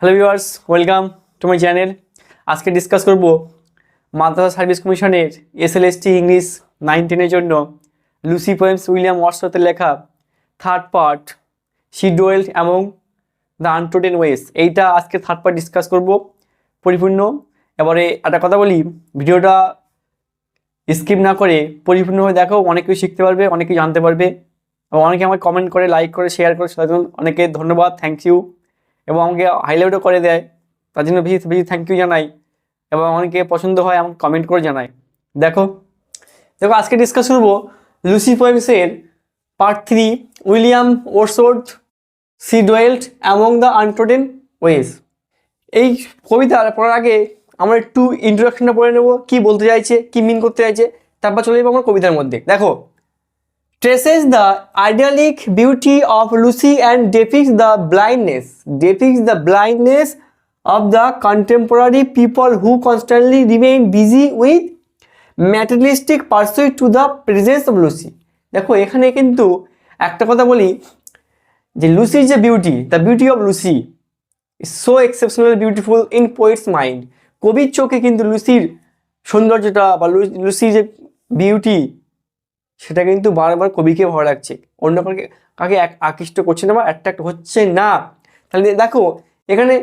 Hello viewers, welcome to my channel. আজকে discuss করব Madrasah service কমিশনের এসএলএসটি ইংলিশ 9-10-এর জন্য লুসি পোয়েমস উইলিয়াম ওয়ার্ডসওয়ার্থের লেখা third part she dwelt among the untrodden ways. এইটা আজকে থার্ড পার্ট ডিসকাস করব পরিপূর্ণ। এবারে একটা কথা বলি, ভিডিওটা স্কিপ না করে পরিপূর্ণভাবে দেখো, অনেক কিছু শিখতে পারবে, অনেক কিছু জানতে পারবে। এবং অনেকে আমাকে কমেন্ট করে, লাইক করে, শেয়ার করে, সেটার জন্য অনেকে ধন্যবাদ, থ্যাংক ইউ। এবং আমাকে হাইলাইটও করে দেয়, তার জন্য বেশি বেশি থ্যাংক ইউ জানাই। এবং অনেকে পছন্দ হয় আমাকে কমেন্ট করে জানায়। দেখো আজকে ডিসকাস করবো লুসি পোয়েমসের part 3 William Wordsworth she dwelt among the untrodden ways. এই কবিতা পড়ার আগে আমরা একটু ইন্ট্রোডাকশনটা পড়ে নেবো, কি বলতে চাইছে, কি মিন করতে চাইছে, তারপর চলে যাবো আমার কবিতার মধ্যে। দেখো, traces the idyllic beauty of Lucy and depicts the blindness of the contemporary people who constantly remain busy with materialistic pursuit to the presence of Lucy। দেখো এখানে কিন্তু একটা কথা বলি যে লুসির যে beauty, the beauty of Lucy is so exceptional beautiful in poet's mind. কবির চোখে কিন্তু লুসির সৌন্দর্যটা বা লুসির যে বিউটি, সেটা কিন্তু বারবার কবিকে ভালো লাগছে, অন্য কাকে আকৃষ্ট করছে না বা অ্যাট্রাক্ট হচ্ছে না। তাহলে দেখো এখানে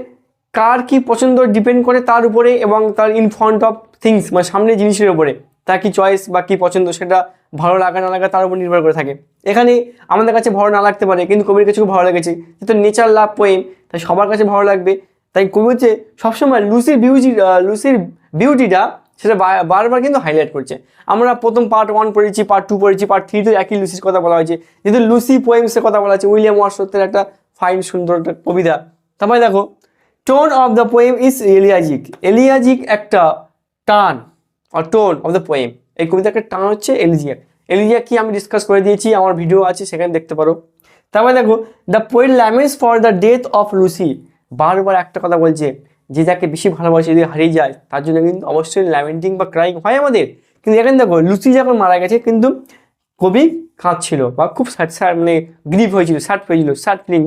কার কি পছন্দ ডিপেন্ড করে তার উপরে, এবং তার ইন ফ্রন্ট অফ থিংস মানে সামনে জিনিসের উপরে তার কি চয়েস বা কি পছন্দ, সেটা ভালো লাগা না লাগা তার উপর নির্ভর করে থাকে। এখানে আমাদের কাছে ভালো না লাগতে পারে, কিন্তু কবির কাছে খুব ভালো লেগেছে, যেহেতু নেচার লাভ পোয়েম, তাই সবার কাছে ভালো লাগবে। তাই কবি হচ্ছে সবসময় লুসির বিউটিটা সেটা বারবার কিন্তু হাইলাইট করছে। আমরা প্রথম পার্ট 1 পড়েছি, পার্ট 2 পড়েছি, পার্ট 3 তো একই লুসির কথা বলা হয়েছে, যেহেতু লুসি পোয়েমসের কথা বলা হয়েছে, উইলিয়াম ওয়ার্ডসওয়ার্থের একটা ফাইন সুন্দর একটা কবিতা। তারপরে দেখো, tone of the poem is elegiac একটা টান আর টোন অফ দ্য পোয়েম, এই কবিতার একটা টান হচ্ছে এলিজিয়াক কি আমি ডিসকাস করে দিয়েছি, আমার ভিডিও আছে সেখানে দেখতে পারো। তারপরে দেখো, the poet laments for the death of Lucy, বারবার একটা কথা বলছে, যে যাকে বেশি ভালোবাসে যদি হারিয়ে যায় তার জন্য কিন্তু অবশ্যই ল্যামেন্টিং বা ক্রাইং হয় আমাদের। কিন্তু এখানে দেখো লুসি যখন মারা গেছে কিন্তু কবি কাঁদছিল বা খুব স্যাড মানে গ্রিভ হয়েছিল, sad feeling,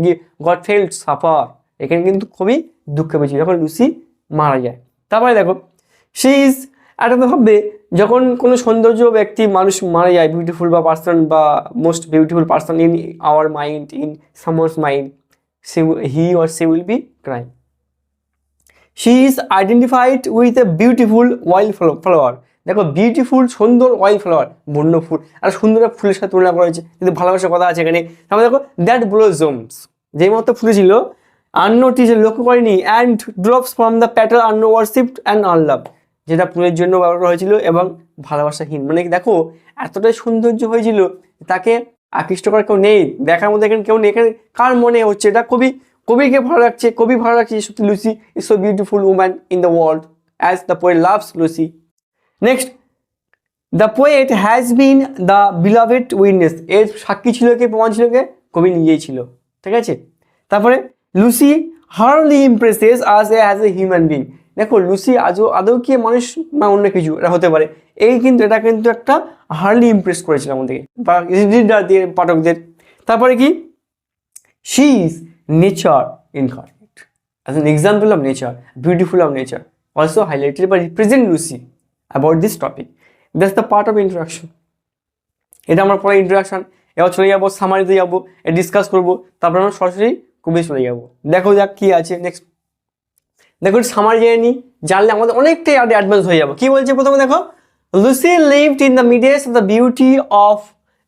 God felt suffer. এখানে কিন্তু কবি দুঃখ পেয়েছিল যখন লুসি মারা যায়। তারপরে দেখো, সে ইজ একটা ভাববে যখন কোনো সৌন্দর্য ব্যক্তি মানুষ মারা যায়, বিউটিফুল বা পার্সন বা most beautiful person in our mind, in someone's mind, he or she will be crying. She is identified with a beautiful wild flower। দেখো বিউটিফুল সুন্দর ওয়াইল্ড ফ্লাওয়ার, বন্য ফুল, আর সুন্দর ফুলের সাথে তুলনা করা হয়েছে, কিন্তু ভালোবাসার কথা আছে এখানে। তারপরে দেখো, দ্যাট ব্লোজমস, যেই মতো ফুলেছিল আননোটিস লক্ষ্য করেনি, and drops from the petal unworshipped and unloved, যেটা ফুলের জন্য ব্যবহার করা হয়েছিল এবং ভালোবাসাহীন। মানে দেখো এতটাই সৌন্দর্য হয়েছিল, তাকে আকৃষ্ট করার কেউ নেই, দেখার মধ্যে এখানে কেউ নেই। এখানে কার মনে হচ্ছে এটা কবিকে ভালো লাগছে, কবি ভালো লাগছে, সত্যি Lucy is so beautiful woman in the world as the poet loves Lucy. Next, the poet has been the beloved witness, এর সাক্ষী ছিল কে, প্রমাণ ছিল কে, কবি নিজেই ছিল। ঠিক আছে। তারপরে Lucy hardly impresses us as a human being. দেখো লুসি আদৌ কি মানুষ বা অন্য কিছু এটা হতে পারে, এটা কিন্তু একটা হার্ডলি ইমপ্রেস করেছিল আমাদেরকে বা রিডারদের, পাঠকদের। তারপরে কি, she is nature incarnate, as an example of nature, beautiful of nature, also highlighted by represent Lucy about this topic. That's the part of introduction. এটা আমার পরে ইন্ট্রোডাকশন। এবার চলে যাবো সামারিতে, যাবো ডিসকাস করবো, তারপর আমরা সরাসরি কবি চলে যাবো। দেখো যাক কি আছে নেক্সট। দেখো সামারি জেনে নিই, জানলে আমাদের অনেকটাই আগে অ্যাডভান্স হয়ে যাবো। কি বলছে প্রথমে দেখো, Lucy lived in the midst of the beauty of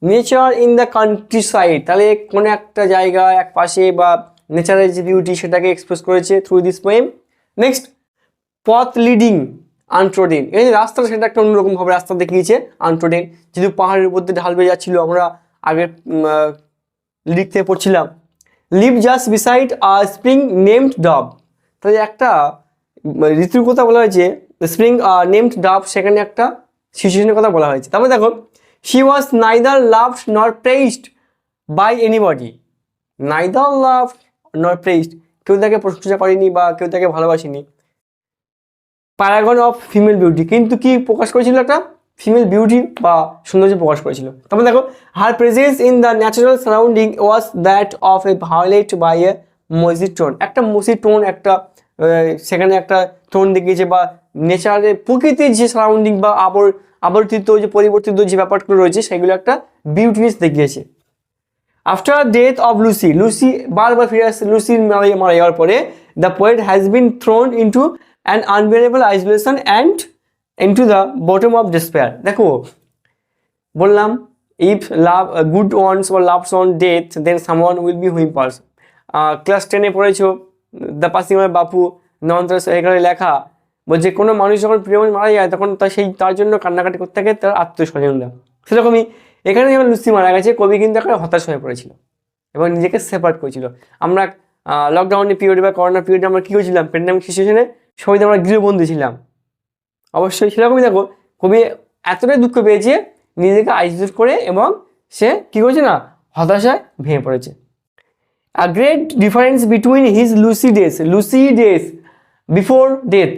nature in the country side. তাহলে কোনো একটা জায়গা এক পাশে বা নেচারের যে বিউটি সেটাকে এক্সপ্রেস করেছে থ্রু দিস পোয়েম। নেক্সট, পথ লিডিং আনট্রোডেন, এই যে রাস্তা সেটা একটা অন্যরকমভাবে রাস্তা দেখিয়েছে আনট্রোডেন, যেহেতু পাহাড়ের উপর দিয়ে ঢাল বেয়ে যাচ্ছিলো, আমরা আগের লিরিক থেকে পড়ছিলাম। লিভ জাস্ট বিসাইড আ স্প্রিং নেমড ডাব, তাহলে একটা ঋতুর কথা বলা হয়েছে, স্প্রিং নেমড ডাব, সেখানে একটা সিচুয়েশনের কথা বলা হয়েছে। তারপরে দেখো, she was neither loved nor praised by anybody, neither loved nor praised, কেউ তাকে প্রশংসা করেনি বা কেউ তাকে ভালোবাসেনি। প্যারাগন অফ ফিমেল বিউটি, কিন্তু কি প্রকাশ করেছিল, একটা ফিমেল বিউটি বা সৌন্দর্য প্রকাশ করেছিল। তারপরে দেখো, her presence in the natural surrounding was that of a violet by a mossy stone, একটা মসি টোন, একটা সেখানে একটা টোন দেখিয়েছে, বা নেচারের প্রকৃতির যে সারাউন্ডিং বা আবর্তিত যে পরিবর্তিত যে ব্যাপারগুলো রয়েছে সেগুলো একটা বিউটিনেস দেখিয়েছে। After death of Lucy, Lucy বারবার ফিরে আসছে, লুসির মারা যাওয়ার পরে the poet has been thrown into an unbearable isolation and into the bottom of despair. দেখো বললাম, if love good once or loves on death then someone will be whimpers। Class 10-এ পড়েছো দ্য পাসিং অফ বাপু নন্দরাস, এখানে লেখা বলছে কোনো মানুষ যখন প্রিয় মানুষ মারা যায় তখন তার জন্য কান্নাকাটি করতে থাকে তার আত্মীয় স্বজনরা। সেরকমই এখানে যখন লুসি মারা গেছে কবি কিন্তু একটা হতাশ হয়ে পড়েছিল এবং নিজেকে সেপারেট করেছিল। আমরা লকডাউনের পিরিয়ডে বা করোনা পিরিয়ডে আমরা কী করেছিলাম, প্যান্ডামিক সিচুয়েশনে সবাই আমরা গৃহবন্দী ছিলাম। অবশ্যই সেরকমই দেখো কবি এতটাই দুঃখ পেয়েছে নিজেকে আইসোলেট করে, এবং সে কী করেছে না, হতাশায় ভেঙে পড়েছে। A great difference between his Lucy days before death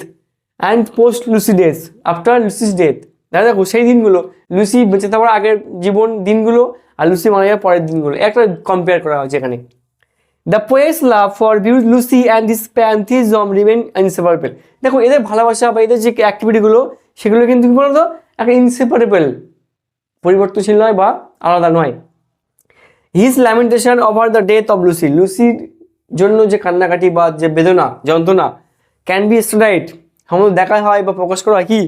and post Lucy days after Lucy's death। দেখো সেই দিনগুলো, লুসি বেঁচে থাকার আগের জীবন দিনগুলো আর লুসি মারা যাওয়ার পরের দিনগুলো একটা কম্পেয়ার করা হয়েছে এখানে। The poet's love for Lucy and his pantheism remain inseparable. দেখো এদের ভালোবাসা বা এদের যে অ্যাক্টিভিটিগুলো সেগুলো কিন্তু কী বলতো একটা ইনসেপারেবল, পরিবর্তনশীল নয় বা আলাদা নয়। His lamentation over the death of Lucy, লুসির জন্য যে কান্নাকাটি বা যে বেদনা যন্ত্রণা ক্যান বি স্টাডিড, আমাদের দেখা হয় বা প্রকাশ করা হয় কি,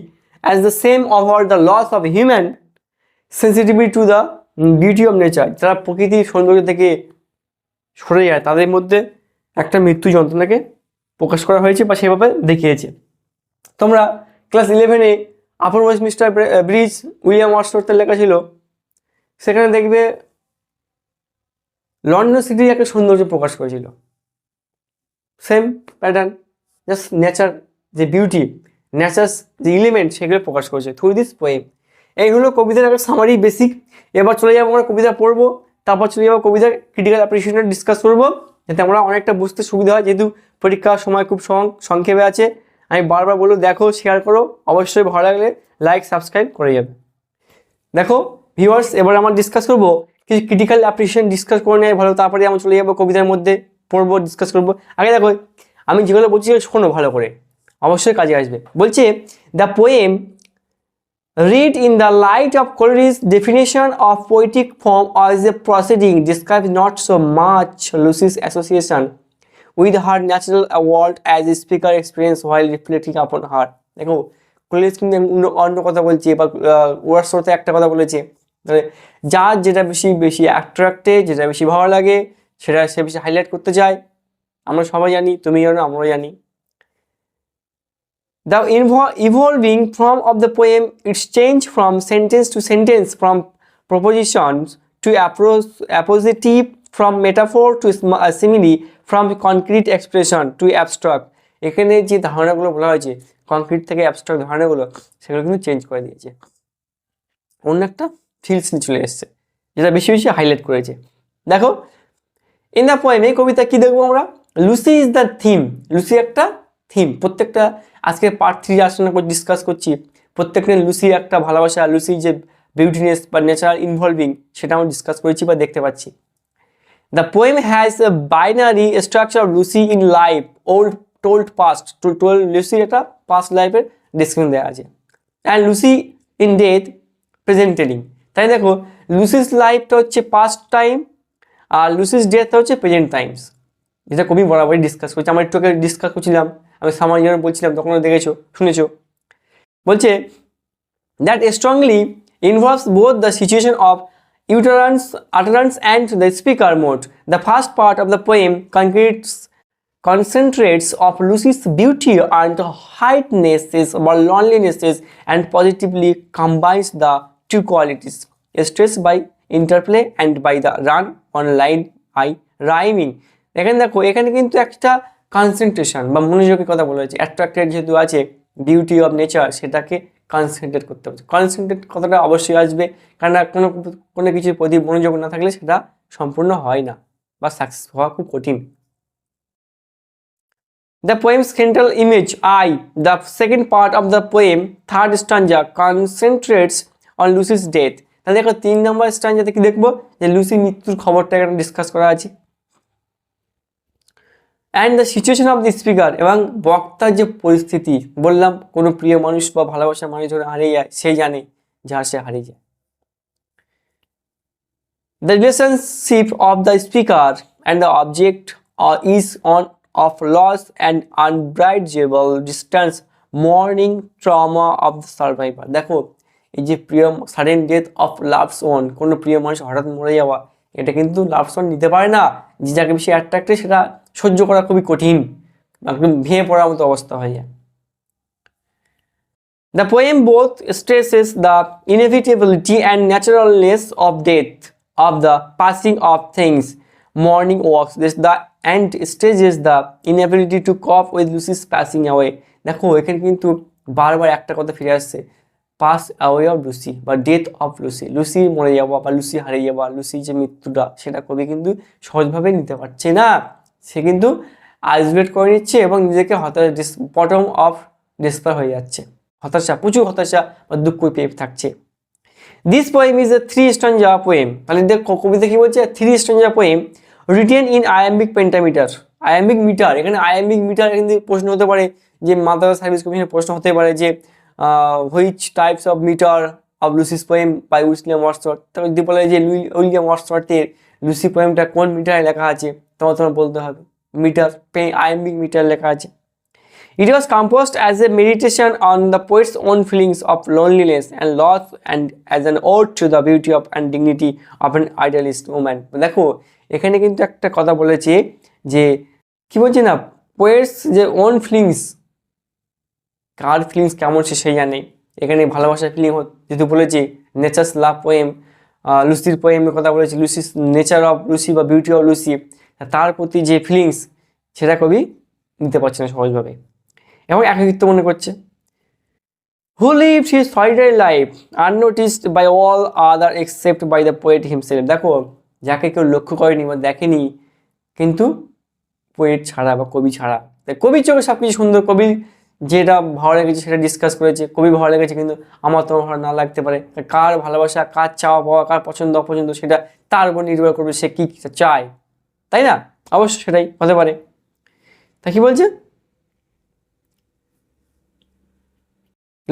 as the same over the loss of human sensitivity to the beauty of nature. যারা প্রকৃতির সৌন্দর্য থেকে সরে যায় তাদের মধ্যে একটা মৃত্যু যন্ত্রণাকে প্রকাশ করা হয়েছে বা সেভাবে দেখিয়েছে। তোমরা ক্লাস 11-এ আপার ওয়েস্টমিনিস্টার ব্রিজ উইলিয়াম ওয়ার্ডসওয়ার্থের লেখা ছিল, সেখানে দেখবে লন্ডন সিটির একটা সৌন্দর্য প্রকাশ করেছিল। সেম প্যাটার্ন, জাস্ট নেচার যে বিউটি, নেচার যে এলিমেন্ট সেগুলো প্রকাশ করেছে থ্রু দিস পোয়েম। এই হলো কবিতার একটা সামারি বেসিক। এবার চলে যাবো আমরা কবিতা পড়বো, তারপর চলে যাবো কবিতার ক্রিটিক্যাল অ্যাপ্রিসিয়েশন ডিসকাস করবো, যাতে আমরা অনেকটা বুঝতে সুবিধা হয়, যেহেতু পরীক্ষার সময় খুব সংক্ষেপে আছে। আমি বারবার বলবো দেখো, শেয়ার করো, অবশ্যই ভালো লাগলে লাইক সাবস্ক্রাইব করে যাবে। দেখো ভিউয়ার্স, এবার আমরা ডিসকাস করবো কিছু ক্রিটিক্যাল অ্যাপ্রিসিয়েশন ডিসকাস করে নেয় ভালো, তারপরে আমরা চলে যাবো কবিতার মধ্যে পড়বো, ডিসকাস করবো। আগে দেখো আমি যেগুলো বলছি শোনো ভালো করে, অবশ্যই কাজে আসবে। বলছে the poem read in the light of Coleridge's definition of poetic form as a proceeding describes not so much Lucy's association with her natural world as a speaker experience while reflecting upon her। দেখো college কিন্তু অন্য কথা বলছে বা ওয়ার্ডসওয়ার্থে একটা কথা বলেছে, যার যেটা বেশি অ্যাট্রাক্টে, যেটা বেশি ভালো লাগে সেটা সে বেশি হাইলাইট করতে চায়। আমরা সবাই জানি, তুমি জানো, আমরাও জানি। The evolving form of the poem, its change from sentence to sentence, from propositions to appositive, from metaphor to simile, from concrete expression to abstract। এখানে যে ধারণাগুলো বলা হয়েছে কনক্রিট থেকে অ্যাবস্ট্রাক্ট ধারণাগুলো, সেগুলো কিন্তু চেঞ্জ করে দিয়েছে, অন্য একটা ফিলস নিয়ে চলে এসছে, যেটা বেশি হাইলাইট করেছে। দেখো ইন দ্য পোয়েম, এই কবিতা কি দেখবো আমরা, Lucy is the theme. Lucy একটা থিম, প্রত্যেকটা আজকে পার্ট 3 আলোচনা করে ডিসকাস করছি, প্রত্যেকটা লুসির একটা ভালোবাসা, লুসির যে বিউটিনেস বা নেচার ইনভলভিং সেটা আমরা ডিসকাস করেছি বা দেখতে পাচ্ছি। The poem has a binary structure of Lucy in life, old told past, লুসির একটা পাস্ট লাইফের ডিসক্রিপশন দেওয়া আছে, and Lucy in death present telling. তাই দেখো লুসিস লাইফটা হচ্ছে পাস্ট টাইম আর লুসিস ডেথটা হচ্ছে প্রেজেন্ট টাইমস, যেটা কবি বরাবরই ডিসকাস করছে। আমরা একটু আগে ডিসকাস করছিলাম, আমি সামার যেন বলছিলাম তখন দেখেছো শুনেছো। বলছে that strongly involves both the situation of utterance and the speaker mode. The first part of the poem concentrates of Lucy's beauty and heightnesses or lonelinesses and positively combines the two qualities, stressed by interplay and by the run on line by rhyming। এখানে দেখো এখানে কিন্তু একটা concentration বা মনোযোগের কথা বলা হয়েছে। অ্যাট্রাক্টেড যেহেতু আছে বিউটি অফ নেচার, সেটাকে কনসেন্ট্রেট করতে হবে। কনসেন্ট্রেট কথাটা অবশ্যই আসবে, কারণ কোনো কিছুর প্রতি মনোযোগ না থাকলে সেটা সম্পূর্ণ হয় না বা সাকসেস হওয়া খুব কঠিন। The poem's central image, I, the second part of the poem, third stanza, concentrates on Lucy's death। তাহলে দেখো 3 নম্বর স্ট্যাঞ্জাতে কি দেখবো, যে লুসির মৃত্যুর খবরটা এখানে ডিসকাস করা আছে। And the situation of the speaker, এবং বক্তার যে পরিস্থিতি, বললাম কোনো প্রিয় মানুষ বা ভালোবাসার মানুষ যখন হারিয়ে যায় সেই জানে যার সে হারিয়ে যায়। The relationship of the speaker and the object is on of loss and unbridgeable distance, mourning trauma of the survivor. দেখো এই যে প্রিয় sudden death of loves one, কোনো প্রিয় মানুষ হঠাৎ মরে যাওয়া, এটা কিন্তু লাভস ওয়ান নিতে পারে না, যে যাকে বেশি অ্যাট্রাক্টেড সেটা সহ্য করা খুবই কঠিন, একদম ভেঙে পড়ার মতো অবস্থা হয়ে যায়। The poem both stresses the inevitability and naturalness of death, of the passing of things, mourning walks, and stresses the inability to cope with Lucy's passing away. দেখো এখানে কিন্তু বারবার একটা কথা ফিরে আসছে, পাস অ্যাওয়ে অফ লুসি বা death of Lucy, Lucy মরে যাওয়া বা লুসি হারিয়ে যাওয়া, লুসির যে মৃত্যুটা সেটা কবি কিন্তু সহজভাবে নিতে পারছে না, সে কিন্তু আইসোলেট করে নিচ্ছে এবং নিজেকে বটম অফ ডিসপার হয়ে যাচ্ছে, হতাশা, প্রচুর হতাশা বা দুঃখ পেয়ে থাকছে। This poem is a 3 stanza poem, তাহলে কবিতা কি বলছে, 3 stanza poem written in iambic pentameter. Iambic meter, এখানে আয়াম্বিক মিটার কিন্তু প্রশ্ন হতে পারে, যে মাদ্রাসা সার্ভিস কমিশনের প্রশ্ন হতে পারে যে which types of meter of Lucy's poem by William Wordsworth. তবে যদি বলে যে উইলিয়াম ওয়ার্ডসওয়ার্থের লুসি পোয়েমটা কোন মিটারে লেখা আছে, তোমার বলতে হবে মিটার, আয়াম্বিক মিটার লেখা আছে। It was composed as a meditation on the poet's own feelings of loneliness and loss and as an ode to the beauty of and dignity of an idealist woman. দেখো এখানে কিন্তু একটা কথা বলেছে যে কি বলছে না, পোয়েটস যে ওন ফিলিংস, কার ফিলিংস কেমন সে সেই জানে, এখানে ভালোবাসার ফিলিং যেহেতু বলেছে, নেচার্স লাভ পোয়েম, লুসির পোয়েমের কথা বলেছে, লুসিস নেচার অফ লুসি বা বিউটি অফ লুসি, তার প্রতি যে ফিলিংস সেটা কবি নিতে পারছে না সহজভাবে এবং একাকিত্ব মনে করছে। Who lived his solitary life unnoticed by all other except by the poet himself. দেখো যাকে কেউ লক্ষ্য করেনি বা দেখেনি, কিন্তু পোয়েট ছাড়া বা কবি ছাড়া, কবির চোখে সব কিছু সুন্দর, কবি যেটা ভালো লেগেছে সেটা ডিসকাস করেছে, কবি ভালো লেগেছে, কিন্তু আমার তোমার ভালো না লাগতে পারে। কার ভালোবাসা, কার চাওয়া পাওয়া, কার পছন্দ অপছন্দ সেটা তার উপর নির্ভর করবে, সে কী চায়, তাই না? অবশ্যই সেটাই হতে পারে। তা কি বলছে,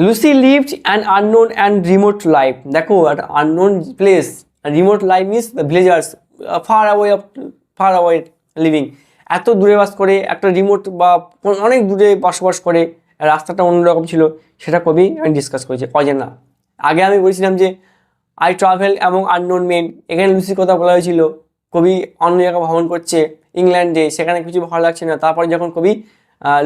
Lucy lived an unknown and remote life. দেখো একটা unknown place, remote life means the villagers, far away living, এত দূরে বাস করে, একটা রিমোট বা অনেক দূরে বসবাস করে, রাস্তাটা অন্যরকম ছিল, সেটা কবি আমি ডিসকাস করেছি। অজানা, আগে আমি বলেছিলাম যে আই ট্রাভেল এবং আননোন মেন, এখানে লুসির কথা বলা হয়েছিল, কবি অন্য জায়গায় ভ্রমণ করছে ইংল্যান্ডে, সেখানে কিছু ভালো লাগছে না, তারপর যখন কবি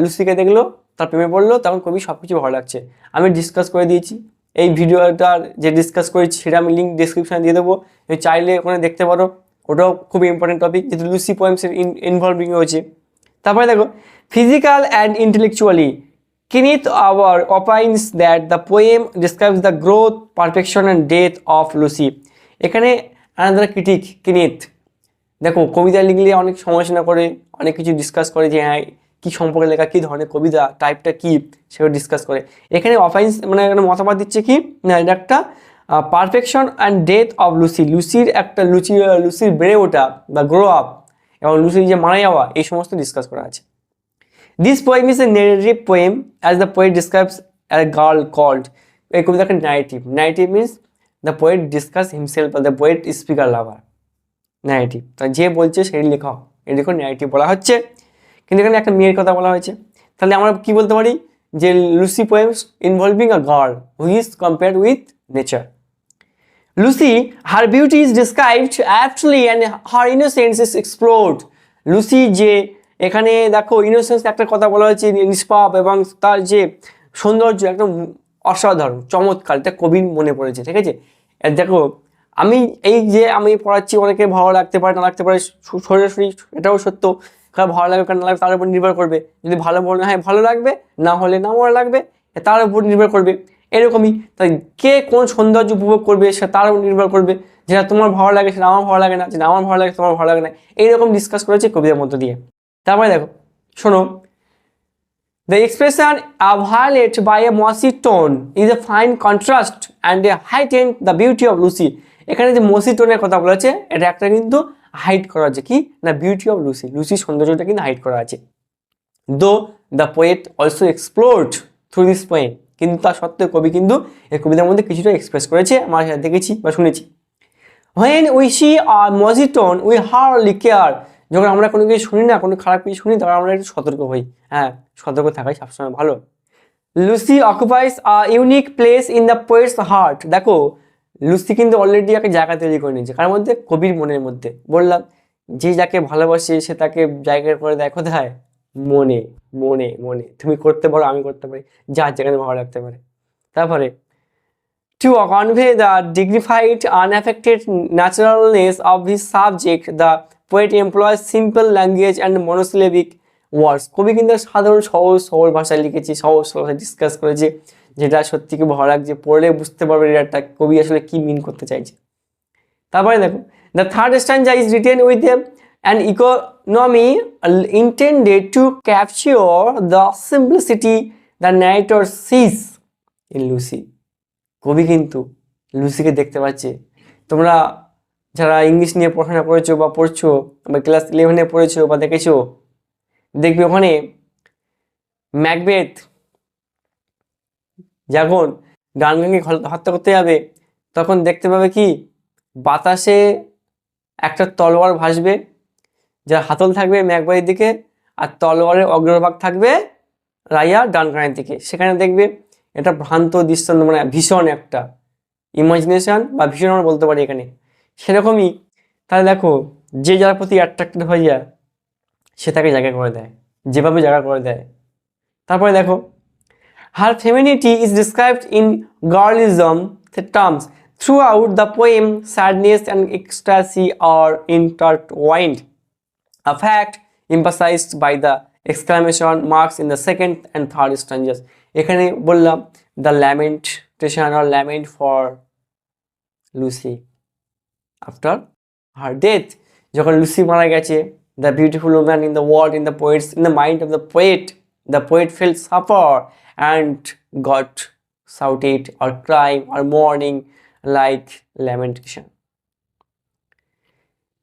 লুসিকে দেখলো, তার প্রেমে পড়লো, তখন কবি সব কিছু ভালো লাগছে। আমি ডিসকাস করে দিয়েছি, এই ভিডিওটার যে ডিসকাস করেছি সেটা আমি লিঙ্ক ডিসক্রিপশানে দিয়ে দেবো, চাইলে ওখানে দেখতে পারো, ওটাও খুবই ইম্পর্টেন্ট টপিক, যেহেতু লুসি পোয়েমসের ইনভলভিং হয়েছে। তারপরে দেখো physical and intellectually Kenneth our opines that the poem describes the growth, perfection and death of Lucy. এখানে আনাদার ক্রিটিক কিনিথ, দেখো কবিতা লিখলে অনেক সমালোচনা করে, অনেক কিছু ডিসকাস করে যে হ্যাঁ কী সম্পর্কে লেখা, কী ধরনের কবিতা, টাইপটা কী, সেগুলো ডিসকাস করে। এখানে অফাইন্স মানে এখানে মতামত দিচ্ছে কি না, এটা একটা perfection and death of Lucy, লুসির একটা লুসির বেড়ে ওঠা বা গ্রো আপ এবং লুসির যে মারা যাওয়া, এই সমস্ত ডিসকাস করা আছে। This poem is a narrative poem as the poet describes a girl called, এই কবিতাকে narrative, narrative means the poet discuss himself বা the poet speaker lover, narrative, তা যে বলছে সেই লেখক, এদিকে ন্যারেটিভ বলা হচ্ছে, কিন্তু এখানে একটা মেয়ের কথা বলা হয়েছে। তাহলে আমরা কি বলতে পারি যে Lucy poems involving a girl who is compared with nature. Lucy, her beauty is described aptly and her innocence is explored. Lucy যে এখানে দেখো ইনোসেন্স একটা কথা বলা হয়েছে, নিষ্পাপ, এবং তার যে সৌন্দর্য একদম অসাধারণ চমৎকার, এটা কবির মনে পড়েছে, ঠিক আছে? দেখো আমি এই যে আমি পড়াচ্ছি, অনেকে ভালো লাগতে পারে না লাগতে পারে, সরাসরি এটাও সত্য, কার ভালো লাগবে কার না লাগবে তার উপর নির্ভর করবে, যদি ভালো বলে হ্যাঁ ভালো লাগবে, না হলে না ভালো লাগবে, তার উপর নির্ভর করবে। এরকমই তাই কে কোন সৌন্দর্য উপভোগ করবে সে তার উপর নির্ভর করবে, যেটা তোমার ভালো লাগে সেটা আমার ভালো লাগে না, যেটা আমার ভালো লাগে তোমার ভালো লাগে না, এইরকম ডিসকাস করেছে কবিতার মধ্য দিয়ে। তারপরে দেখো শোনো, the expression violate by a mossy tone is a fine contrast and heighten the beauty of Lucy। এখানে যে মসি টোনের কথা বলেছে, এটা একটা কিন্তু হাইড করা আছে কি না বিউটি অফ লুসি, লুসির সৌন্দর্যটা কিন্তু হাইড করা আছে। Though the poet also explored through this poem, কিন্তু তা সত্ত্বেও কবি কিন্তু এই কবিতার মধ্যে কিছুটা এক্সপ্রেস করেছে, আমরা দেখেছি বা শুনেছি। When we see a mozziton we hardly care, যখন আমরা কোনো কিছু শুনি না, কোনো খারাপ কিছু শুনি, তখন আমরা একটু সতর্ক হই। হ্যাঁ, সতর্ক থাকাই সবসময় ভালো। Lucy occupies a unique place in the poet's heart, দেখো লুসি কিন্তু অলরেডি একটা জায়গা তৈরি করে নিয়েছে, কার মধ্যে? কবির মনের মধ্যে। বললাম যে যাকে ভালোবাসে সে তাকে জায়গা করে দেয় কোথায়? মনে মনে মনে। তুমি করতে পারো, আমি করতে পারি, যার যেখানে ভালো লাগতে পারে। তারপরে to convey the dignified, unaffected naturalness of his subject, the poet employs simple language and monosyllabic words. কবি কিন্তু সাধারণ সহজ সরল ভাষায় লিখেছে, সহজ ভাষায় ডিসকাস করেছে, যেটা সত্যি খুব ভালো লাগছে, পড়লে বুঝতে পারবে এটা কবি আসলে কি মিন করতে চাইছে। তারপরে দেখো, the third stanza is written with an economy intended to capture the simplicity the narrator sees in Lucy. কবি কিন্তু লুসিকে দেখতে পাচ্ছে। তোমরা যারা ইংলিশ নিয়ে পড়াশোনা করেছো বা পড়ছো বা ক্লাস 11-এ পড়েছো বা দেখেছো, দেখবে ওখানে ম্যাকবেথ যখন ডানগানকে হত্যা করতে যাবে তখন দেখতে পাবে কি বাতাসে একটা তলোয়ার ভাসবে, যার হাতল থাকবে ম্যাকবেথের দিকে আর তলোয়ারের অগ্রভাগ থাকবে রাইয়া ডানগানের দিকে। সেখানে দেখবে এটা ভ্রান্ত দৃষ্টান্ত, মানে ভীষণ একটা ইমাজিনেশন বা ভীষণ আমরা বলতে পারি এখানে। সেরকমই তাহলে দেখো যে যার প্রতি অ্যাট্রাক্টেড হয়ে যায় সে তাকে জায়গা করে দেয়, যেভাবে জায়গা করে দেয়। তারপরে দেখো, her femininity is described in girlism terms. Throughout the poem, sadness and ecstasy are intertwined, a fact emphasized by the exclamation marks in the second and third stanzas. এখানে বললাম the lamentation or lament for Lucy after her death, যখন Lucy মারা গেছে, the beautiful woman in the world, in the poets, in the mind of the poet felt suffer and got shouted or crying or mourning like lamentation.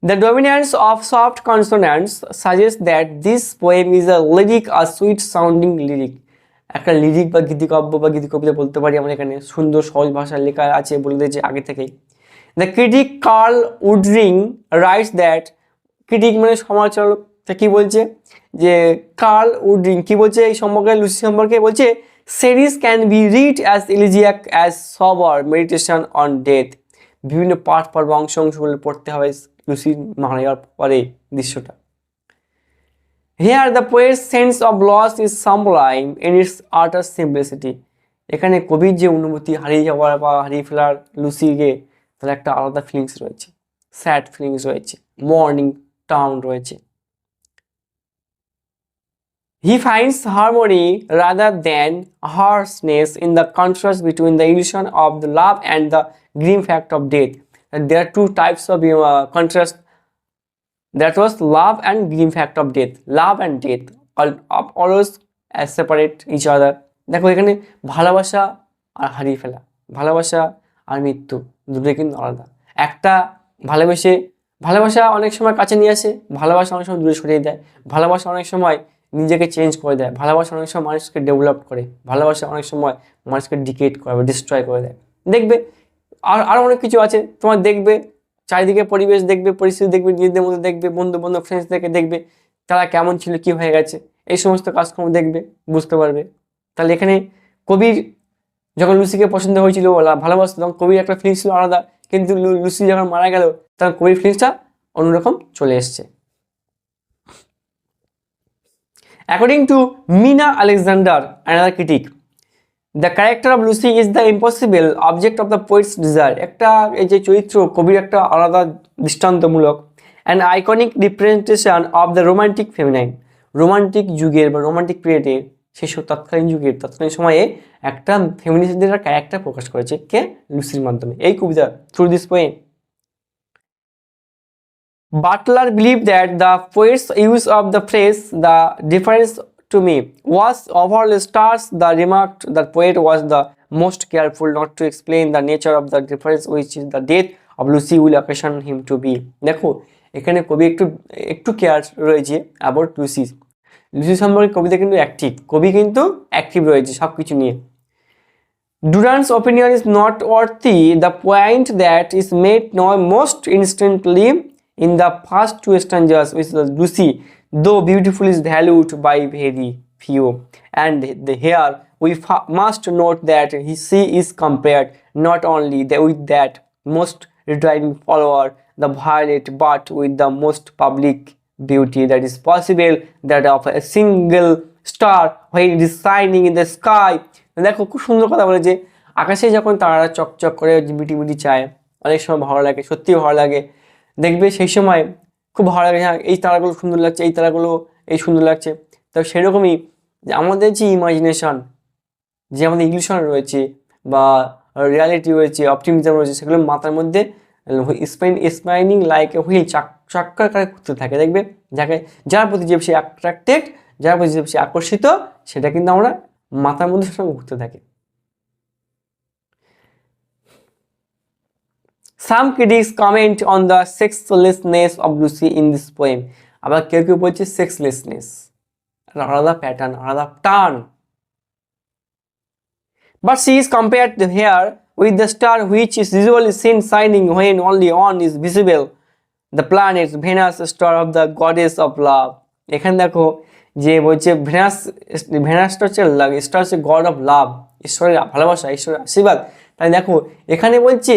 The dominance of soft consonants suggests that this poem is a lyric, a sweet sounding lyric. একটা lyric বা গীতিকাব্য বা গীতিকবিতা বলতে পারি আমরা, এখানে সুন্দর সহজ ভাষায় লেখা আছে, বলে দিয়েছে আগে থেকেই। The critic Carl Woodring writes that, critic মানে সমালোচক, কি বলছে যে কার্ল উডরিং কি বলছে এই সম্পর্কে, লুসি সম্পর্কে বলছে, series can be read as elegiac as sober meditation on death. বিভিন্ন পাঠ বা অংশগুলো পড়তে হবে লুসি মারা যাওয়ার পরে দৃশ্যটা। Here the poet's sense of loss is sublime in its utter simplicity. এখানে কবির যে অনুভূতি হারিয়ে যাওয়ার বা হারিয়ে ফেলার লুসিকে, তার একটা আলাদা ফিলিংস রয়েছে, স্যাড ফিলিংস রয়েছে, মর্নিং টাউন রয়েছে। He finds harmony rather than harshness in the contrast between the illusion of the love and the grim fact of death. And there are two types of contrast. That was love and grim fact of death. Love and death always separate each other. দেখো এখানে ভালোবাসা আর হারিয়ে ফেলা, ভালোবাসা আর মৃত্যু দুটোই কিন্তু আলাদা। একটা ভালোবাসা অনেক সময় কাছে নিয়ে আসে, ভালোবাসা অনেক সময় দূরে সরিয়ে দেয়, ভালোবাসা অনেক সময় নিজেকে চেঞ্জ করে দেয়, ভালোবাসা অনেক সময় মানুষকে ডেভেলপ করে, ভালোবাসা অনেক সময় মানুষকে ডিকেট করে বা ডিস্ট্রয় করে দেয়। দেখবে আরও অনেক কিছু আছে, তোমার দেখবে চারিদিকে পরিবেশ দেখবে, পরিস্থিতি দেখবে, নিজেদের মধ্যে দেখবে, বন্ধু বান্ধব ফ্রেন্ডস থেকে দেখবে তারা কেমন ছিল, কি হয়ে গেছে, এই সমস্ত কাজকর্ম দেখবে, বুঝতে পারবে। তাহলে এখানে কবির যখন লুসিকে পছন্দ হয়েছিল, ভালোবাসত, তখন কবির একটা ফিলিংস ছিল আলাদা, কিন্তু লুসি যখন মারা গেল তখন কবির ফিলিংসটা অন্যরকম চলে এসছে। According to Mina Alexander, another critic, the character of Lucy is the impossible object of the poet's desire. একটা এই যে চরিত্র কবির একটা আলাদা দৃষ্টান্তমূলক, an iconic representation of the romantic feminine. Romantic যুগের বা রোমান্টিক পিরিয়ডের সেই তৎকালীন সময়ে একটা ফেমিনিস্টদের ক্যারেক্টার প্রকাশ করেছে কে? লুসির মাধ্যমে, এই কবিতা, through this poem. Butler believed that the poet's use of the phrase "the difference to me" was overall stars. The remarked that poet was the most careful not to explain the nature of the difference which is the death of Lucy will occasion him to be. দেখো এখানে কবি একটু একটু care রয়েছে about Lucy. Lucy সম্পর্কে কবিতা কিন্তু active, কবি কিন্তু অ্যাক্টিভ রয়েছে সব কিছু নিয়ে। Durant's opinion is not worthy the point that is made now most instantly in the first two stanzas, which is Lucy, though beautiful, is valued by very few. And here we must note that she is compared not only with that most retiring follower, the violet, but with the most public beauty that is possible, that of a single star when it is shining in the sky. দেখো খুব সুন্দর কথা বলেছে, আকাশে যখন তারা চকচক করে বিটি বিটি চায়, অনেক সময় ভালো লাগে, সত্যিই ভালো লাগে, দেখবে সেই সময় খুব ভালো লাগে, হ্যাঁ এই তারাগুলো সুন্দর লাগছে, এই তারাগুলো এই সুন্দর লাগছে। তো সেরকমই যে আমাদের যে ইমাজিনেশন, যে আমাদের ইলিউশন রয়েছে বা রিয়ালিটি রয়েছে, অপটিমিজম রয়েছে, সেগুলো মাথার মধ্যে স্পাইনিং লাইক এ হুইল, চাক্কার কারে ঘুরতে থাকে। দেখবে যার প্রতি যে বেশি অ্যাট্রাক্টেড, যার প্রতি যে বেশি আকর্ষিত, সেটা কিন্তু আমরা মাথার মধ্যে সবসময় ঘুরতে থাকে। Some critics comment on the sexlessness of Lucy in this poem. আবার কেউ কেউ বলছে sexlessness, আলাদা প্যাটার্ন, আলাদা turn. But she is compared here with the star which is usually seen shining when only one is visible, the planet Venus, star of the goddess of love. এখানে দেখো যে বলছে ভেনাসটা হচ্ছে স্টার হচ্ছে god of love, ঈশ্বরের ভালোবাসা, ঈশ্বরের আশীর্বাদ। তাই দেখো এখানে বলছে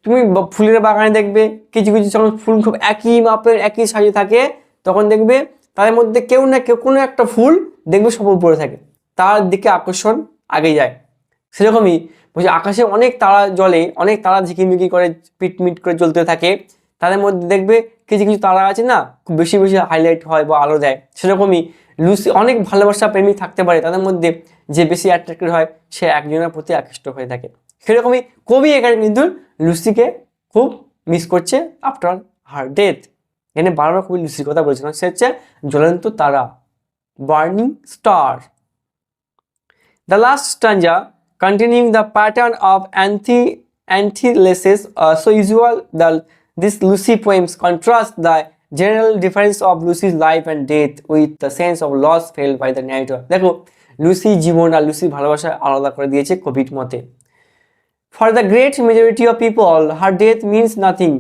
তুমি ফুলের বাগানে দেখবে কিছু কিছু যখন ফুল খুব একই মাপের একই সাইজে থাকে, তখন দেখবে তাদের মধ্যে কেউ না কেউ কোনো একটা ফুল দেখবে সব উপরে থাকে, তার দিকে আকর্ষণ আগে যায়। সেরকমই বলছে আকাশে অনেক তারা জ্বলে, অনেক তারা ঝিকিমিকি করে পিটমিট করে জ্বলতে থাকে, তাদের মধ্যে দেখবে কিছু কিছু তারা আছে না খুব বেশি বেশি হাইলাইট হয় বা আলো দেয়। সেরকমই লুসি অনেক ভালোবাসা প্রেমিক থাকতে পারে, তাদের মধ্যে যে বেশি অ্যাট্রাক্টেড হয় সে একজনের প্রতি আকৃষ্ট হয়ে থাকে। সেরকমই কবি এখানে কিন্তু লুসিকে খুব মিস করছে আফটার হার ডেথ। এখানে বারবার কবি লুসির কথা বলেছিলাম, সে হচ্ছে জ্বলন্ত তারা, burning star. The last stanza, continuing the pattern of antithesis so usual, this Lucy poems contrast the general difference of Lucy's life and death with the sense of loss felt by the narrator. দেখো Lucy জীবন আর লুসির ভালোবাসা আলাদা করে দিয়েছে কবির মতে। For the great majority of people, her death means nothing.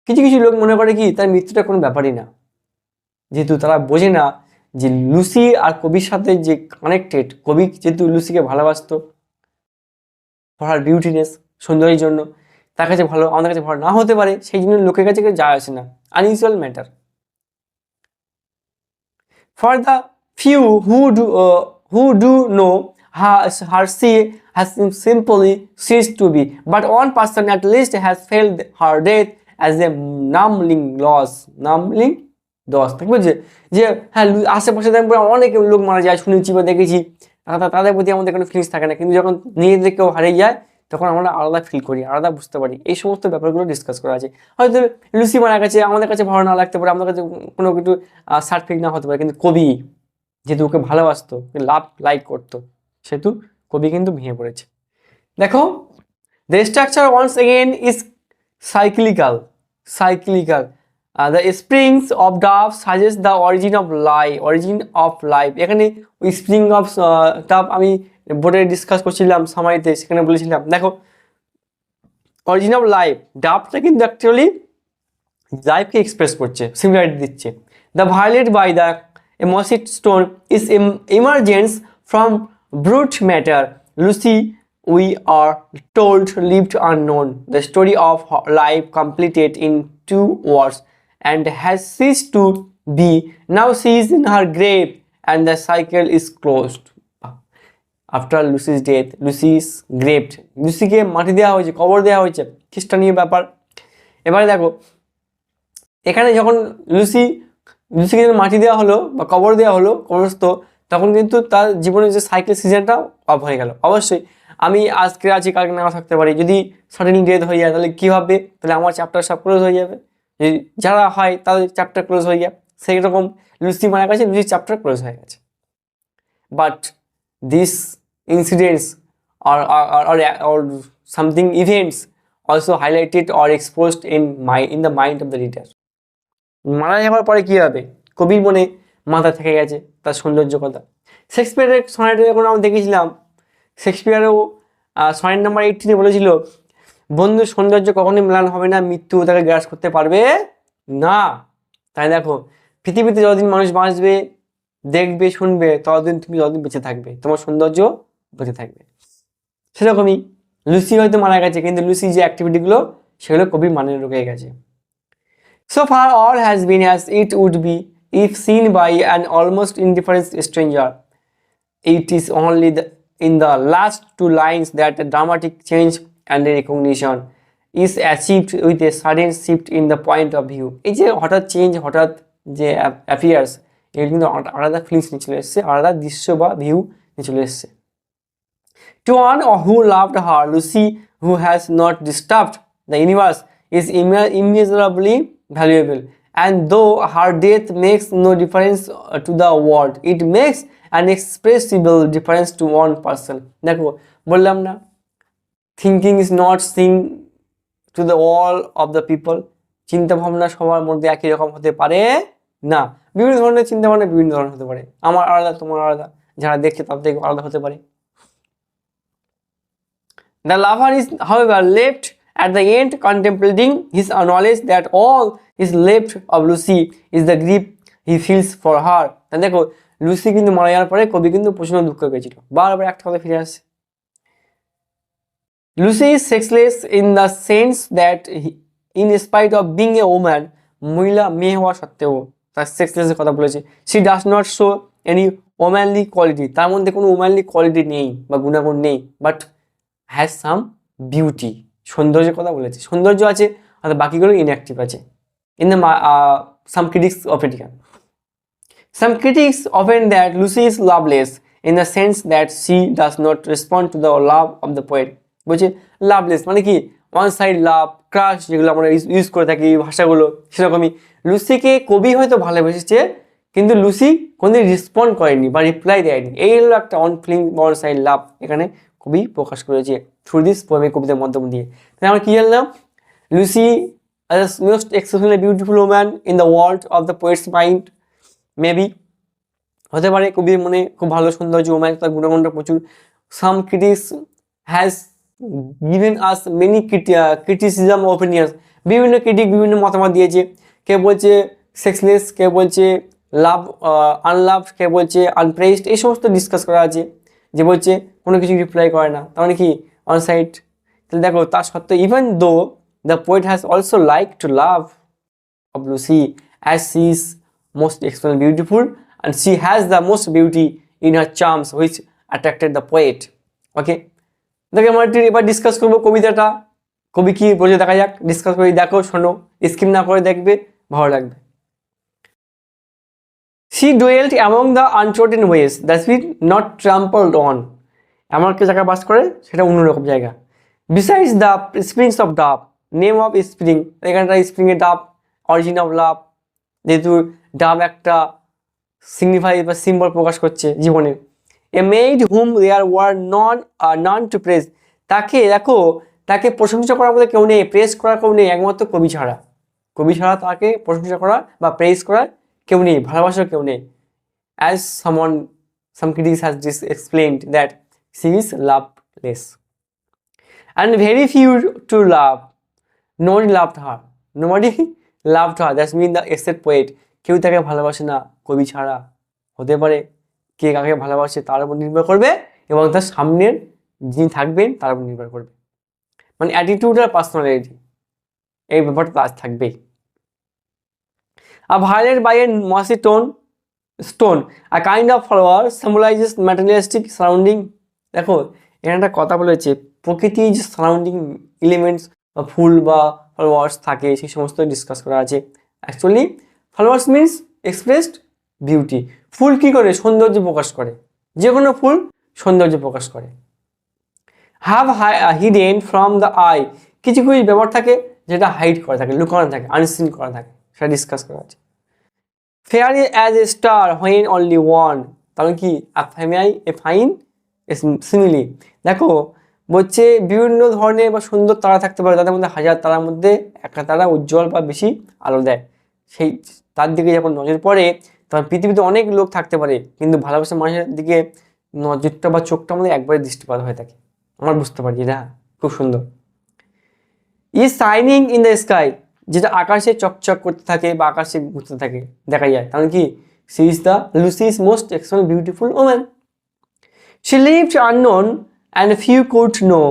কিছু কিছু লোক মনে করে কি তার মৃত্যুটা কোনো ব্যাপারই না, যেহেতু তারা বোঝে না যে লুসি আর কবির সাথে যে কানেক্টেড, কবি যেহেতু লুসিকে ভালোবাসতো ফর হার বিউটিনেস, সৌন্দর্যের জন্য, তার কাছে ভালো আমাদের কাছে ভালো না হতে পারে, সেই জন্য লোকের কাছে যায় আসে না, unusual matter. For the few who do know her she has simply ceased to be, but one person at least has felt her death as a numbing loss, ঠিক বলছে যে হ্যাঁ আশেপাশে দেখবো অনেক লোক মারা যায়, শুনেছি বা দেখেছি, তাদের প্রতি আমাদের কোনো ফিলিংস থাকে না, কিন্তু যখন নিজেদের কেউ হারিয়ে যায় তখন আমরা আলাদা ফিল করি, আলাদা বুঝতে পারি। এই সমস্ত ব্যাপারগুলো ডিসকাস করা আছে। হয়তো লুসি মারা গেছে, আমাদের কাছে ভালো না লাগতে পারে, আমাদের কাছে কোনো কিছু সার্টিফিক না হতে পারে, কিন্তু কবি যেহেতু ওকে ভালোবাসতো, লাভ লাইক করতো, সেহেতু কবি কিন্তু ভেঙে পড়েছে। দেখো the structure once again is cyclical. The springs of dove suggest the origin of life. এখানে ওই স্প্রিং অফ ডাব আমি বোর্ডে ডিসকাস করছিলাম, সামারিতে সেখানে বলেছিলাম। দেখো অরিজিন অফ লাইফ, ডাবটা কিন্তু অ্যাকচুয়ালি লাইফকে এক্সপ্রেস করছে, সিমিলারিটি দিচ্ছে। The violet by the a mossy stone is emergence from brute matter. Lucy, we are told, lived unknown, the story of her life completed in 2 words, and has ceased to be. Now she is in her grave and the cycle is closed. After Lucy's death, Lucy is graved. লুসিকে মাটি দেওয়া হয়েছে, কবর দেওয়া হয়েছে, খ্রিস্টানীয় ব্যাপার। এবারে দেখো এখানে যখন লুসিকে মাটি দেওয়া হলো বা কবর দেওয়া হলো, কবরস্থ, তখন কিন্তু তার জীবনের যে সাইকেল সিজনটা অফ হয়ে গেল। অবশ্যই আমি আজকে আছি কালকে নাও থাকতে পারি, যদি সাডেনলি ডেথ হয়ে যায় তাহলে কী হবে, তাহলে আমার চ্যাপ্টার সব ক্লোজ হয়ে যাবে, যারা হয় তাদের চ্যাপ্টার ক্লোজ হয়ে যায়। সেই রকম লুসি মারা গেছে, লুসির চ্যাপ্টার ক্লোজ হয়ে গেছে। But this incidents or something events also highlighted or exposed in the mind of the reader. মারা যাওয়ার পরে কি হবে, কবির মনে মাথা থেকে গেছে তার সৌন্দর্য কথা। শেক্সপিয়ারের সনেটে যখন আমরা দেখেছিলাম, শেক্সপিয়ারও সনেট নাম্বার 18 বলেছিল, বন্ধুর সৌন্দর্য কখনোই ম্লান হবে না, মৃত্যু তাকে গ্রাস করতে পারবে না। তাই দেখো, পৃথিবীতে যতদিন মানুষ বাঁচবে, দেখবে, শুনবে, ততদিন তুমি যতদিন বেঁচে থাকবে, তোমার সৌন্দর্য বেঁচে থাকবে। সেরকমই লুসি হয়তো মারা গেছে, কিন্তু লুসি যে অ্যাক্টিভিটিগুলো সেগুলো কবির মনে রয়ে গেছে। So far all has been as it would be if seen by an almost indifferent stranger. It is only in the last two lines that a dramatic change and recognition is achieved with a sudden shift in the point of view. এই যে হঠাৎ change, হঠাৎ যে appears, এগুলো কিন্তু আলাদা feelings নিয়ে চলে এসছে, আলাদা দৃশ্য বা ভিউ নিয়ে চলে এসছে। To one who loved her, Lucy, who has not disturbed the universe, is immeasurably valuable. And though her death makes no difference to the world, it makes an expressible difference to one person. দেখো বললাম না, thinking is not seen to the all of the people. চিন্তা ভাবনা সবার মধ্যে একই রকম হতে পারে না, বিভিন্ন ধরনের চিন্তা ভাবনা বিভিন্ন ধরনের হতে পারে, আমার আলাদা, তোমার আলাদা, যারা দেখছে তার থেকে আলাদা হতে পারে। The lover is, however, left at the end contemplating his knowledge that all is left of Lucy is the grief he feels for her. দেখো লুসি কিন্তু মারা যাওয়ার পরে কবি কিন্তু প্রচন্ড দুঃখ পেয়েছিল, বারবার একটা কথা ফিরে আসে। Lucy is sexless in the sense that in spite of being a woman, মহিলা মেয়ে হওয়া সত্ত্বেও তার সেক্সলেসের কথা বলেছে। She does not show any womanly quality, তার মধ্যে কোনো womanly quality নেই বা গুণাগুণ নেই, বাট হ্যাজ সাম বিউটি, সৌন্দর্যের কথা বলেছে, সৌন্দর্য আছে, আর বাকিগুলো ইনঅ্যাক্টিভ আছে। In the some critics opinion, some critics often that Lucy is loveless in the sense that she does not respond to the love of the poet. বলছে Lovelace মানে কি, ওয়ান সাইড লাভ, ক্রাশ, যেগুলো আমরা use করে থাকি ভাষাগুলো, সেরকমই লুসিকে কবি হয়তো ভালোবেসেছে, কিন্তু লুসি কোনোদিন রেসপন্ড করেনি বা রিপ্লাই দেয়নি। এই হলো একটা on feeling one side love এখানে কবি প্রকাশ করেছে থ্রু দিস পোয়েমে, কবিতার মাধ্যম দিয়ে। তাই আমরা কি জানলাম, Lucy as most exceptionally beautiful woman in the world of the poet's mind, maybe হতে পারে কবির মনে খুব ভালো সৌন্দর্য, ওম্যান, তার গুণগণটা প্রচুর। Some critics has given us many criticism opinions, বিভিন্ন ক্রিটিক বিভিন্ন মতামত দিয়েছে, কে বলছে সেক্সলেস, কে বলছে লাভ আনলাভ, কে বলছে আনপ্রেসড, এই সমস্ত ডিসকাস করা আছে। যে বলছে কোনো কিছু রিপ্লাই করে না, তার মানে কি অন সাইড। তাহলে দেখো তার সত্ত্বেও even though the poet has also like to love of Lucy as she is most exceptionally beautiful and she has the most beauty in her charms which attracted the poet. Okay, দেখো আমরা এবার discuss করবো কবিতাটা, কবি কি বলে দেখা যাক, ডিসকাস করে দেখো, শোনো, স্কিপ না করে দেখবে, ভালো লাগবে। She dwelt among the untrodden ways that we not trampled on. এমন একটা জায়গা বাস করে, সেটা অন্যরকম জায়গা। Besides the springs of Dove, name of spring, এখানটা স্প্রিংয়ের ডাব, অরিজিন অফ লাভ, যেহেতু ডাব একটা সিগনিফাই বা সিম্বল প্রকাশ করছে জীবনের। A maid whom there were none to praise, তাকে দেখো, তাকে প্রশংসা করার মধ্যে কেউ নেই, প্রেস করার কেউ নেই, একমাত্র কবি ছাড়া। কবি ছাড়া তাকে প্রশংসা করা বা প্রেস করার কেউ নেই, ভালোবাসার কেউ নেই। As some critics has explained that she is Lovelace and very few to love. Nobody loved her. Nobody loved her. That's mean the except poet. কেউ তাকে ভালোবাসে না কবি ছাড়া। হতে পারে কে কাকে ভালোবাসে তার উপর নির্ভর করবে, এবং তার সামনের যিনি থাকবেন তার উপর নির্ভর করবে, মানে অ্যাটিটিউড আর পার্সোনালিটি, এই ব্যাপারটা আজ থাকবেই। A violet by a mossy stone, a kind of flower symbolizes materialistic surrounding. দেখো এখানে একটা কথা বলেছে, প্রকৃতির যে সারাউন্ডিং এলিমেন্টস বা ফুল বা ফ্লাওয়ার্স থাকে, সেই সমস্ত ডিসকাস করা আছে। Actually flowers means expressed beauty. ফুল কী করে, সৌন্দর্য প্রকাশ করে, যে কোনো ফুল সৌন্দর্য প্রকাশ করে। Have hidden from the I, কিছু কিছু ব্যাপার থাকে যেটা হাইড করা থাকে, লুকানো থাকে, আনসিন করা থাকে, সেটা ডিসকাস করা আছে। Fair as a star when only one, তাহলে কি এ ফাইন সিমিলি। দেখো বলছে বিভিন্ন ধরনের বা সুন্দর তারা থাকতে পারে, তাদের মধ্যে হাজার তারার মধ্যে একটা তারা উজ্জ্বল বা বেশি আলো দেয়, সেই তার দিকে যখন নজর পড়ে তখন পৃথিবীতে অনেক লোক থাকতে পারে, কিন্তু ভালোবাসার মানুষের দিকে নজরটা বা চোখটা আমাদের একবারে দৃষ্টিপাত হয়ে থাকে। আমরা বুঝতে পারি এটা খুব সুন্দর। Is shining in the sky, যেটা আকাশে চকচক করতে থাকে বা আকাশে ঘুরতে থাকে দেখা যায়, তাহলে কি she is the Lucy is most exceptional beautiful woman. She lived unknown and few could know,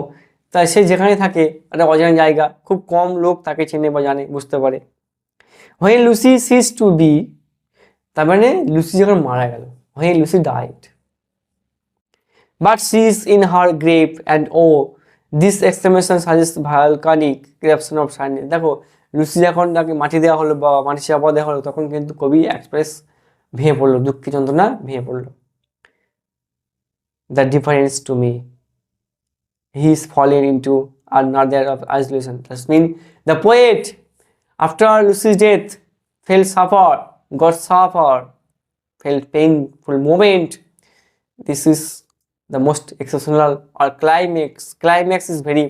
তাই সে যেখানে থাকে একটা অজানা জায়গা, খুব কম লোক তাকে চেনে বা জানে, বুঝতে পারে। When Lucy ceased to be, তার মানে লুসি যখন মারা গেল, when Lucy died, but she is in her grave and oh this exclamation suggest volcanic creation of সাইনেস। দেখো লুসি যখন তাকে মাটি দেওয়া হলো বা মাটি চাপা দেওয়া হলো, তখন কিন্তু কবি এক্সপ্রেস ভেঙে পড়লো, দুঃখী যন্ত্রণা ভেঙে পড়লো। The difference to me, he is fallen into another of isolation. That means the poet, after Lucy's death, felt suffer, got suffer, felt painful moment. This is the most exceptional or climax. Climax is very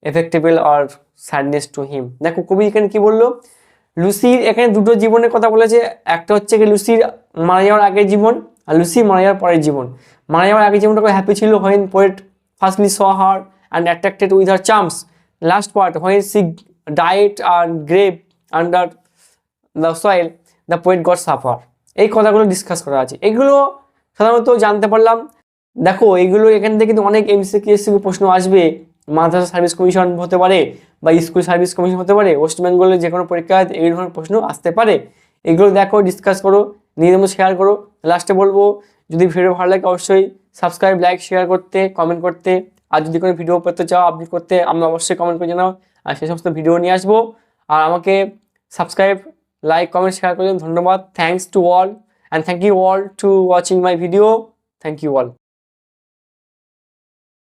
affectable or sadness to him. দেখো কবি এখানে কি বললো, লুসির এখানে দুটো জীবনের কথা বলেছে। একটা হচ্ছে কি লুসির মারা যাওয়ার আগের জীবন, আর লুসি মারা যাওয়ার পরের জীবন। মারা যাওয়ার আগের জীবনটা হ্যাপি ছিল, when poet firstly saw her and attracted with her charms. Last part, when she died and grave under the soil, the poet got suffer. এই কথাগুলো ডিসকাস করা আছে, এগুলো সাধারণত জানতে পারলাম। দেখো এইগুলো এখান থেকে কিন্তু অনেক এমসিকিউ প্রশ্ন আসবে, মাদ্রাসা সার্ভিস কমিশন হতে পারে বা স্কুল সার্ভিস কমিশন হতে পারে, ওয়েস্ট বেঙ্গলের যে কোনো পরীক্ষায় এই ধরনের প্রশ্ন আসতে পারে। এগুলো দেখো, ডিসকাস করো, নিজেদের মধ্যে শেয়ার করো। লাস্টে বলবো, যদি ভিডিও ভালো লাগে অবশ্যই সাবস্ক্রাইব, লাইক, শেয়ার করতে, কমেন্ট করতে। আর যদি কোনো ভিডিও পেতে চাও আপলোড করতে, আমরা অবশ্যই কমেন্ট করে জানাও, আর সেই সমস্ত ভিডিও নিয়ে আসবো। আর আমাকে সাবস্ক্রাইব, লাইক, কমেন্ট, শেয়ার করার জন্য ধন্যবাদ। Thanks to all and thank you all to watching my video. Thank you all.